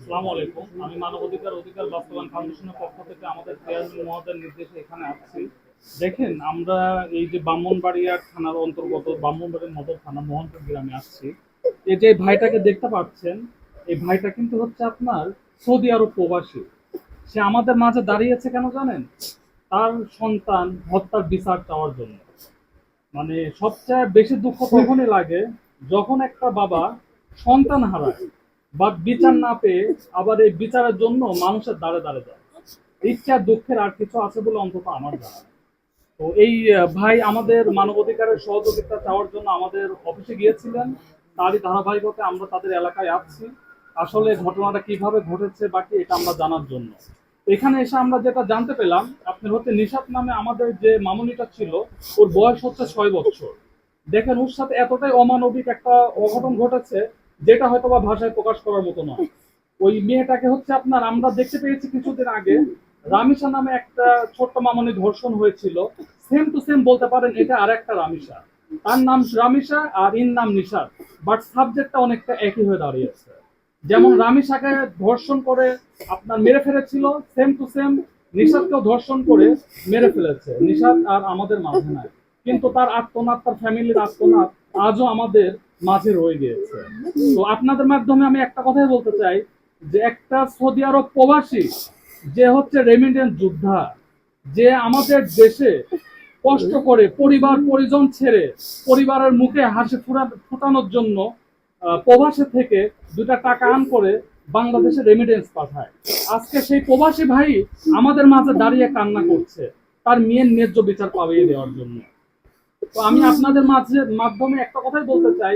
আসসালামু আলাইকুম। আমি মানবাধিকার অধিকার বাস্তবায়ন ফাউন্ডেশনের পক্ষ থেকে আমাদের চেয়ারম্যান মহোদয়ের নির্দেশে এখানে আসছি। দেখেন, আমরা এই যে ব্রাহ্মণবাড়িয়া থানার অন্তর্গত ব্রাহ্মণবাড়িয়া মদর থানা মোহনপুর গ্রামে আসছি। এই যে ভাইটাকে দেখতে পাচ্ছেন, এই ভাইটা কিন্তু হচ্ছে আপনার সৌদি আরব প্রবাসী। সে আমাদের মাঝে দাঁড়িয়েছে কেন জানেন? তার সন্তান হত্যার বিচার চাওয়ার জন্য। মানে সবচেয়ে বেশি দুঃখ তখনই লাগে যখন একটা বাবা সন্তান হারায় বা বিচার না পেয়ে আবার এই বিচারের জন্য মানুষের দ্বারে দ্বারে যায়। ইচ্ছা দুঃখের আর কিছু আছে বলে অন্তত আমার জানা নেই। তো এই ভাই আমাদের মানবাধিকারের সহযোগিতা চাওয়ার জন্য আমাদের অফিসে গিয়েছিলেন। তারই ধারাবাহিকতায় আমরা তাদের এলাকায় আসছি। আসলে ঘটনাটা কিভাবে ঘটেছে বাকি এটা আমরা জানার জন্য। এখানে এসে আমরা যেটা জানতে পেলাম, আপনার হচ্ছে নিশাত নামে আমাদের যে মামুনিটা ছিল, ওর বয়স হচ্ছে 6 বছর। দেখেন, ওর সাথে এতটাই অমানবিক একটা অঘটন ঘটেছে যেটা হয়তো বা ভাষায় প্রকাশ করার মতো নয়। ওই মেয়েটাকে হচ্ছে আপনার আমরা দেখতে পেয়েছি কিছুদিন আগে, রামিসা নামে একটা ছোট্ট মামনি ধর্ষণ হয়েছিল। সেম টু সেম বলতে পারেন এটা আর একটা রামিসা। তার নাম রামিসা আর ইন নাম নিশাত, বাট সাবজেক্টটা অনেকটা একই হয়ে দাঁড়িয়েছে। যেমন রামিসাকে ধর্ষণ করে আপনার মেরে ফেলেছিল, সেম টু সেম নিশাতকেও ধর্ষণ করে মেরে ফেলেছে। নিশাত আর আমাদের মাঝে নাই, কিন্তু তার আত্মনাদ, তার ফ্যামিলির আত্মনাদ আজও আমাদের মাঝে রয়ে গিয়েছে। তো আপনাদের মাধ্যমে আমি একটা কথাই বলতে চাই, যে একটা সৌদি আরব প্রবাসী যে হচ্ছে রেমিটেন্স যোদ্ধা, যে আমাদের দেশে কষ্ট করে পরিবার পরিজন ছেড়ে পরিবারের মুখে হাসি ফুটানোর জন্য প্রবাসে থেকে 2টা টাকা আর্ন করে বাংলাদেশে রেমিটেন্স পাঠায়। আজকে সেই প্রবাসী ভাই আমাদের মাঝে দাঁড়িয়ে কান্না করছে তার মেয়ের ন্যায্য বিচার পাইয়ে দেওয়ার জন্য। তো আমি আপনাদের মাধ্যমে একটা কথাই বলতে চাই,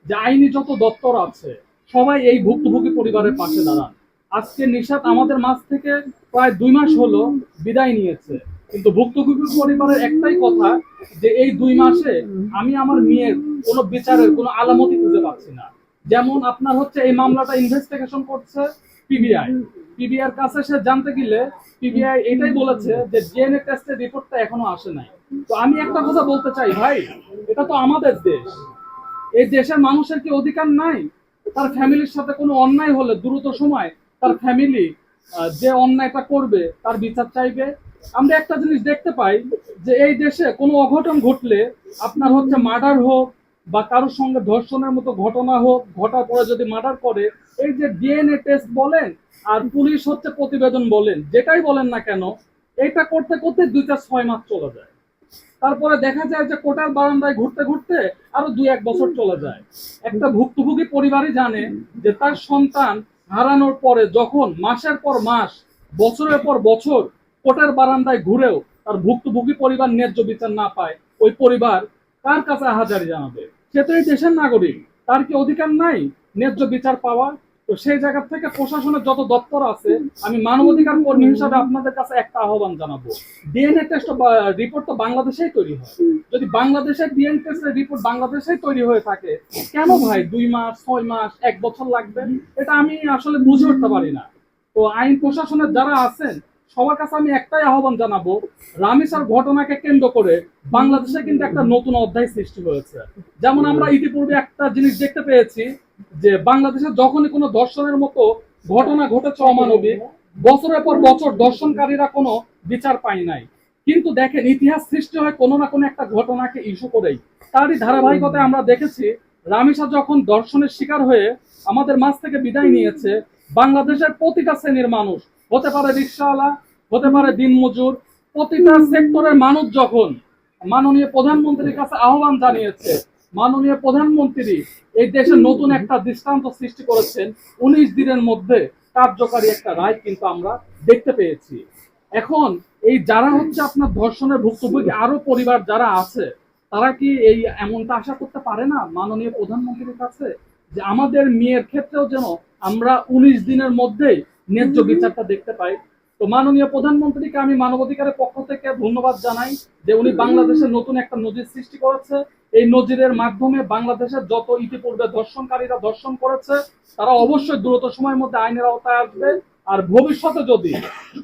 যে আইনি যত দপ্তর আছে সবাই এই ভুক্তভোগী পরিবারের পাশে দাঁড়ান। আজকে নিশাত আমাদের মাঝ থেকে প্রায় 2 মাস হলো বিদায় নিয়েছে, কিন্তু ভুক্তভোগী পরিবারের একটাই কথা, যে এই 2 মাসে আমি আমার মেয়ের কোনো বিচারের কোনো আলামতি খুঁজে পাচ্ছি না। যেমন আপনার হচ্ছে এই মামলাটা ইনভেস্টিগেশন করছে পিবিআই। পিবিআই এর কাছে সে জানতে গেলে পিবিআই এটাই বলেছে যে ডিএনএ টেস্টের রিপোর্টটা এখনো আসে নাই। তো আমি একটা কথা বলতে চাই ভাই, এটা তো আমাদের দেশ। এই দেশের মানুষের কি অধিকার নাই তার ফ্যামিলির সাথে কোনো অন্যায় হলে দ্রুত সময় তার ফ্যামিলি যে অন্যায়টা করবে তার বিচার চাইবে? আমরা একটা জিনিস দেখতে পাই, যে এই দেশে কোনো অঘটন ঘটলে আপনার হচ্ছে মার্ডার হোক বা কারোর সঙ্গে ধর্ষণের মতো ঘটনা হোক, ঘটার পরে যদি মার্ডার করে, এই যে ডিএনএ টেস্ট বলেন আর পুলিশ হচ্ছে প্রতিবেদন বলেন, যেটাই বলেন না কেন, এটা করতে করতে 2-6 মাস চলে যায়। তারপরে দেখা যায় যে কোটার বারান্দায় ঘুরতে ঘুরতে আরো 2-1 বছর চলে যায়। একটা ভুক্তভোগী পরিবারই জানে যে তার সন্তান হারানোর পরে যখন মাসের পর মাস, বছরের পর বছর কোটার বারান্দায় ঘুরেও তার ভুক্তভোগী পরিবার ন্যায্য বিচার না পায়, ওই পরিবার কার কাছে আহাজারি জানাবে? সে তো এই দেশের নাগরিক, তার কি অধিকার নাই ন্যায্য বিচার পাওয়া? তো সেই জায়গা থেকে প্রশাসনের যত দপ্তর আছে, আমি মানবাধিকার কর্মী হিসাবে আপনাদের কাছে একটা আহ্বান জানাবো, ডিএনএ টেস্ট রিপোর্ট তো বাংলাদেশেই তৈরি হয়। যদি বাংলাদেশের ডিএনএ টেস্টের রিপোর্ট বাংলাদেশেই তৈরি হয়ে থাকে, কেন ভাই 2 মাস, 6 মাস, 1 বছর লাগবে? এটা আমি আসলে বুঝে উঠতে পারি না। তো আইন প্রশাসনের যারা আছেন সবার কাছে আমি একটাই আহ্বান জানাবো, রামিসার ঘটনাকে কেন্দ্র করে বাংলাদেশে কিন্তু একটা নতুন অধ্যায় সৃষ্টি হয়েছে। যেমন আমরা ইতিপূর্বে একটা জিনিস দেখতে পেয়েছি, যে বাংলাদেশে যখনই কোনো ধর্ষণের মতো ঘটনা ঘটেছে অমানবিক, বছরের পর বছর দর্শনকারীরা কোনো বিচার পায় নাই। কিন্তু দেখেন, ইতিহাস সৃষ্টি হয় কোনো না কোনো একটা ঘটনাকে ইস্যু করেই। তারই ধারাবাহিকতায় আমরা দেখেছি, রামিসা যখন দর্শনের শিকার হয়ে আমাদের মাঝ থেকে বিদায় নিয়েছে, বাংলাদেশের প্রতিটা শ্রেণীর মানুষ, হতে পারে রিক্সাওয়ালা, হতে পারে দিনমজুর, প্রতিটা সেক্টরের মানুষ যখন মাননীয় প্রধানমন্ত্রীর কাছে আহ্বান জানিয়েছে, মাননীয় প্রধানমন্ত্রী এই দেশে নতুন একটা দৃষ্টান্ত সৃষ্টি করেছেন। 19 দিনের মধ্যে কার্যকারী একটা রায় কিন্তু আমরা দেখতে পেয়েছি। এখন এই যারা হচ্ছে আপনার ধর্ষণের ভুক্তভোগী আরো পরিবার যারা আছে, তারা কি এই এমনটা আশা করতে পারে না মাননীয় প্রধানমন্ত্রীর কাছে, যে আমাদের মেয়ের ক্ষেত্রেও যেন আমরা 19 দিনের মধ্যেই ন্যায্য বিচারটা দেখতে পাই? তো মাননীয় প্রধানমন্ত্রীকে আমি মানবাধিকারের পক্ষ থেকে ধন্যবাদ জানাই, যে উনি বাংলাদেশের নতুন একটা নজির সৃষ্টি করেছে। এই নজিরের মাধ্যমে বাংলাদেশের যত ইতিপূর্বে ধর্ষণকারীরা ধর্ষণ করেছে তারা অবশ্যই দ্রুত সময়ের মধ্যে আইনের আওতায় আসবে। আর ভবিষ্যতে যদি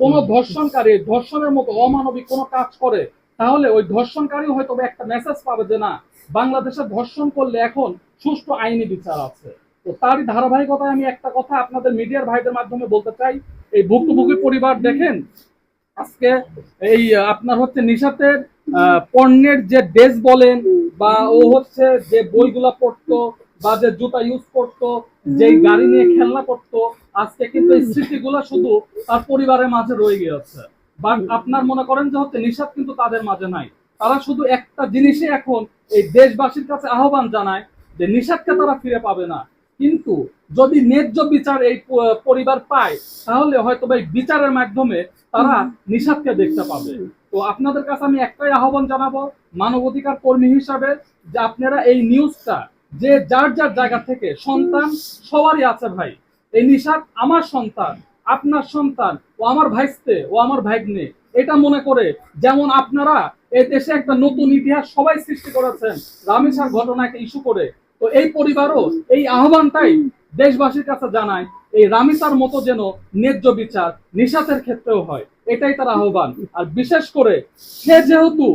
কোনো ধর্ষণকারী ধর্ষণের মতো অমানবিক কোনো কাজ করে, তাহলে ওই ধর্ষণকারী হয়তো একটা মেসেজ পাবে যে না, বাংলাদেশে ধর্ষণ করলে এখন সুষ্ঠু আইনি বিচার আছে। তো তারই ধারাবাহিকতায় আমি একটা কথা আপনাদের মিডিয়ার ভাইদের মাধ্যমে বলতে চাই, এই ভুক্তভোগী পরিবার দেখেন আজকে এই আপনার হচ্ছে নিশাতের পণ্যের যে ড্রেস বলেন বা ও হচ্ছে যে বইগুলা পড়তো বা যে জুতা ইউজ করতো, যেই গাড়ি নিয়ে খেলনা করতো, আজকে কিন্তু এই স্মৃতিগুলা শুধু তার পরিবারের মাঝে রয়ে গিয়েছে। বাট আপনার মনে করেন যে হচ্ছে নিশাত কিন্তু তাদের মাঝে নাই। তারা শুধু একটা জিনিসই এখন এই দেশবাসীর কাছে আহ্বান জানায় যে নিশাতকে তারা ফিরে পাবে না, কিন্তু যদি ন্যায্য বিচার এই পরিবার পায় তাহলে হয়তো এই বিচারের মাধ্যমে তারা নিশাতকে দেখতে পাবে। তো আপনাদের কাছে আমি একটাই আহ্বান জানাবো মানবাধিকার কর্মী হিসাবে, যে আপনারা এই নিউজটা যে যার যার জায়গা থেকে, সন্তান সবারই আছে ভাই, এই নিশাত আমার সন্তান, আপনার সন্তান, ও আমার ভাইস্তে, ও আমার ভাগ্নে, এটা মনে করে যেমন আপনারা এই দেশে একটা নতুন ইতিহাস সবাই সৃষ্টি করেছেন রামেসার ঘটনাকে ইস্যু করে, তো এই পরিবারও এই আহ্বানটাই দেশবাসীর কাছে জানায় এই রামিসার মতো যেন ন্যায্য বিচার নিশাতের ক্ষেত্রেও হয়, এটাই তার আহ্বান। আর বিশেষ করে সে যেহেতু